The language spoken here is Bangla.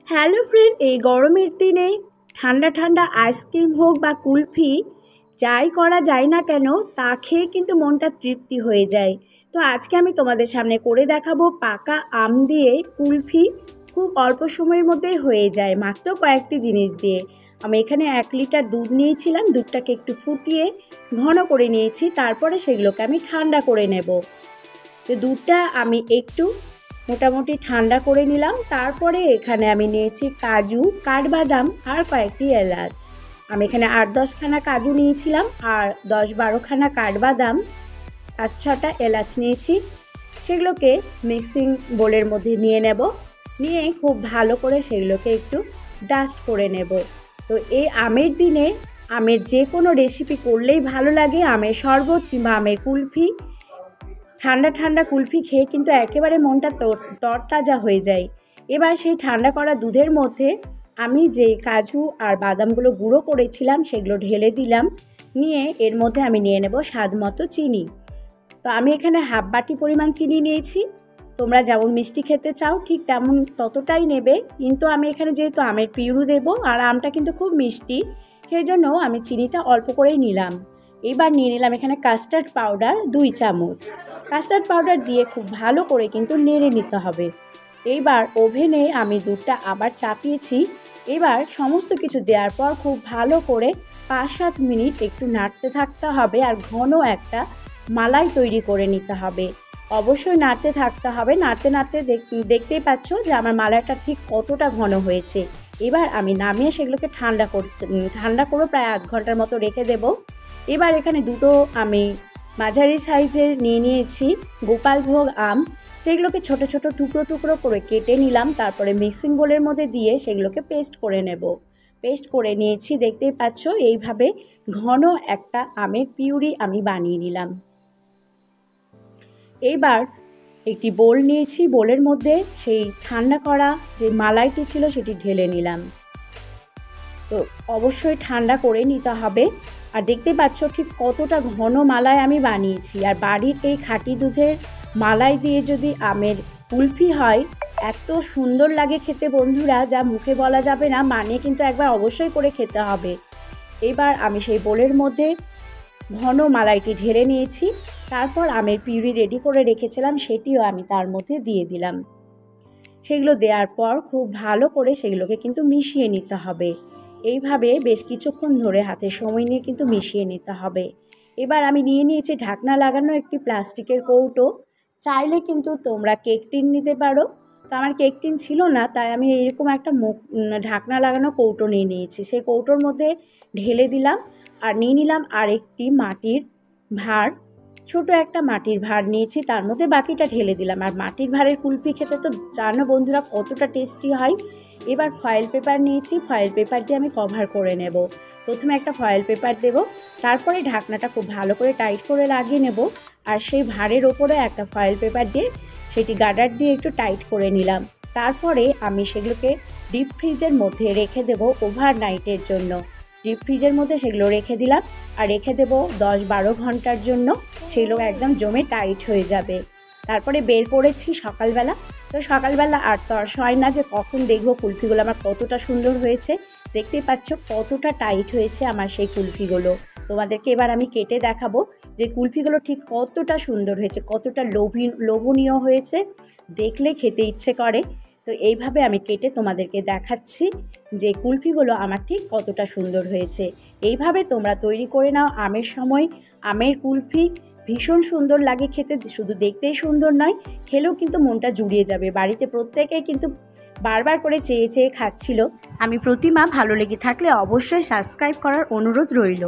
হ্যালো ফ্রেন্ড, এই গরমের দিনে ঠান্ডা ঠান্ডা আইসক্রিম হোক বা কুলফি যাই করা যায় না কেন, তা খেয়ে কিন্তু মনটা তৃপ্তি হয়ে যায়। তো আজকে আমি তোমাদের সামনে করে দেখাবো পাকা আম দিয়ে কুলফি। খুব অল্প সময়ের মধ্যেই হয়ে যায়, মাত্র কয়েকটি জিনিস দিয়ে। আমি এখানে 1 লিটার দুধ নিয়েছিলাম, দুধটাকে একটু ফুটিয়ে ঘন করে নিয়েছি, তারপরে সেগুলোকে আমি ঠান্ডা করে নেব। তো দুধটা আমি একটু মোটামুটি ঠান্ডা করে নিলাম। তারপরে এখানে আমি নিয়েছি কাজু, কাঠবাদাম আর কয়েকটি এলাচ। আমি এখানে 8-10 খানা কাজু নিয়েছিলাম আর 10-12 খানা কাঠবাদাম, 5-6টা এলাচ নিয়েছি। সেগুলোকে মিক্সিং বোলের মধ্যে নিয়ে নেব, নিয়ে খুব ভালো করে সেগুলোকে একটু ডাস্ট করে নেব। তো এই আমের দিনে আমের যে কোনো রেসিপি করলেই ভালো লাগে। আমের শরবত কিংবা আমের কুলফি, ঠান্ডা ঠান্ডা কুলফি খেয়ে কিন্তু একেবারে মনটা তরতাজা হয়ে যায়। এবার সেই ঠান্ডা করা দুধের মধ্যে আমি যে কাজু আর বাদামগুলো গুঁড়ো করেছিলাম সেগুলো ঢেলে দিলাম, নিয়ে এর মধ্যে আমি নিয়ে নেব স্বাদ মতো চিনি। তো আমি এখানে হাফ বাটি পরিমাণ চিনি নিয়েছি। তোমরা যেমন মিষ্টি খেতে চাও ঠিক তেমন ততটাই নেবে, কিন্তু আমি এখানে যেহেতু আমের পিউরি দেবো আর আমটা কিন্তু খুব মিষ্টি, সেই জন্য আমি চিনিটা অল্প করেই নিলাম। এবার নিয়ে নিলাম এখানে কাস্টার্ড পাউডার 2 চামচ। কাস্টার্ড পাউডার দিয়ে খুব ভালো করে কিন্তু নেড়ে নিতে হবে। এইবার ওভেনে আমি দুধটা আবার চাপিয়েছি। এবার সমস্ত কিছু দেওয়ার পর খুব ভালো করে 5-7 মিনিট একটু নাড়তে থাকতে হবে আর ঘন একটা মালাই তৈরি করে নিতে হবে। অবশ্যই নাড়তে থাকতে হবে, নাড়তে নাড়তে দেখতেই পাচ্ছ যে আমার মালাইটা ঠিক কতটা ঘন হয়েছে। এবার আমি নামিয়ে সেগুলোকে ঠান্ডা করে প্রায় 1 ঘন্টার মতো রেখে দেব। এবার এখানে দুটো আমি মাঝারি সাইজের নিয়ে নিয়েছি গোপালভোগ আম, সেগুলোকে ছোট ছোট টুকরো টুকরো করে কেটে নিলাম। তারপরে মিক্সিং বোলের মধ্যে দিয়ে সেগুলোকে পেস্ট করে নেব। পেস্ট করে নিয়েছি, দেখতেই পাচ্ছ এইভাবে ঘন একটা আমের পিউরি আমি বানিয়ে নিলাম। এইবার একটি বোল নিয়েছি, বোলের মধ্যে সেই ঠান্ডা করা যে মালাইটি ছিল সেটি ঢেলে নিলাম। তো অবশ্যই ঠান্ডা করে নিতে হবে। আর দেখতে পাচ্ছ ঠিক কতটা ঘন মালাই আমি বানিয়েছি। আর বাড়ির এই খাঁটি দুধের মালাই দিয়ে যদি আমের কুলফি হয়, এত সুন্দর লাগে খেতে বন্ধুরা, যা মুখে বলা যাবে না। বানিয়ে কিন্তু একবার অবশ্যই করে খেতে হবে। এবার আমি সেই বোলের মধ্যে ঘন মালাইটি ঢেলে নিয়েছি। তারপর আমের পিউরি রেডি করে রেখেছিলাম সেটিও আমি তার মধ্যে দিয়ে দিলাম। সেগুলো দেওয়ার পর খুব ভালো করে সেগুলোকে কিন্তু মিশিয়ে নিতে হবে। এইভাবে বেশ কিছুক্ষণ ধরে হাতে সময় নিয়ে কিন্তু মিশিয়ে নিতে হবে। এবার আমি নিয়ে নিয়েছি ঢাকনা লাগানো একটি প্লাস্টিকের কৌটো। চাইলে কিন্তু তোমরা কেক টিন নিতে পারো। তো আমার কেক টিন ছিল না, তাই আমি এরকম একটা ঢাকনা লাগানো কৌটো নিয়ে নিয়েছি। সেই কৌটোর মধ্যে ঢেলে দিলাম আর নিয়ে নিলাম আরেকটি মাটির ভাঁড়। ছোট একটা মাটির ভাঁড় নিয়েছি, তার মধ্যে বাকিটা ঢেলে দিলাম। আর মাটির ভাঁড়ের কুলফি খেতে তো জানো বন্ধুরা কতটা টেস্টি হয়। এবার ফয়েল পেপার নিয়েছি, ফয়েল পেপার দিয়ে আমি কভার করে নেব। প্রথমে একটা ফয়েল পেপার দেব, তারপরে ঢাকনাটা খুব ভালো করে টাইট করে লাগিয়ে নেব। আর সেই ভাঁড়ের ওপরে একটা ফয়েল পেপার দিয়ে সেটি গার্ডার দিয়ে একটু টাইট করে নিলাম। তারপরে আমি সেগুলোকে ডিপ ফ্রিজের মধ্যে রেখে দেব ওভারনাইটের জন্য। ডিপ ফ্রিজের মধ্যে সেগুলো রেখে দিলাম আর রেখে দেব 10-12 ঘন্টার জন্য। সেগুলো একদম জমে টাইট হয়ে যাবে। তারপরে বের করেছি সকালবেলা। তো সকালবেলা আর তর্স হয় না যে কখন দেখবো কুলফিগুলো আমার কতটা সুন্দর হয়েছে। দেখতেই পাচ্ছ কতটা টাইট হয়েছে আমার সেই কুলফিগুলো। তোমাদেরকে এবার আমি কেটে দেখাবো যে কুলফিগুলো ঠিক কতটা সুন্দর হয়েছে, কতটা লোভনীয় হয়েছে, দেখলে খেতে ইচ্ছে করে। তো এইভাবে আমি কেটে তোমাদেরকে দেখাচ্ছি যে কুলফিগুলো আমার ঠিক কতটা সুন্দর হয়েছে। এইভাবে তোমরা তৈরি করে নাও আমের সময় আমের কুলফি। ভীষণ সুন্দর লাগে খেতে, শুধু দেখতেই সুন্দর নয়, খেলেও কিন্তু মনটা জুড়িয়ে যাবে। বাড়িতে প্রত্যেকেই কিন্তু বারবার করে চেয়ে চেয়ে খাচ্ছিল। আমি প্রতিমা, ভালো লেগে থাকলে অবশ্যই সাবস্ক্রাইব করার অনুরোধ রইল।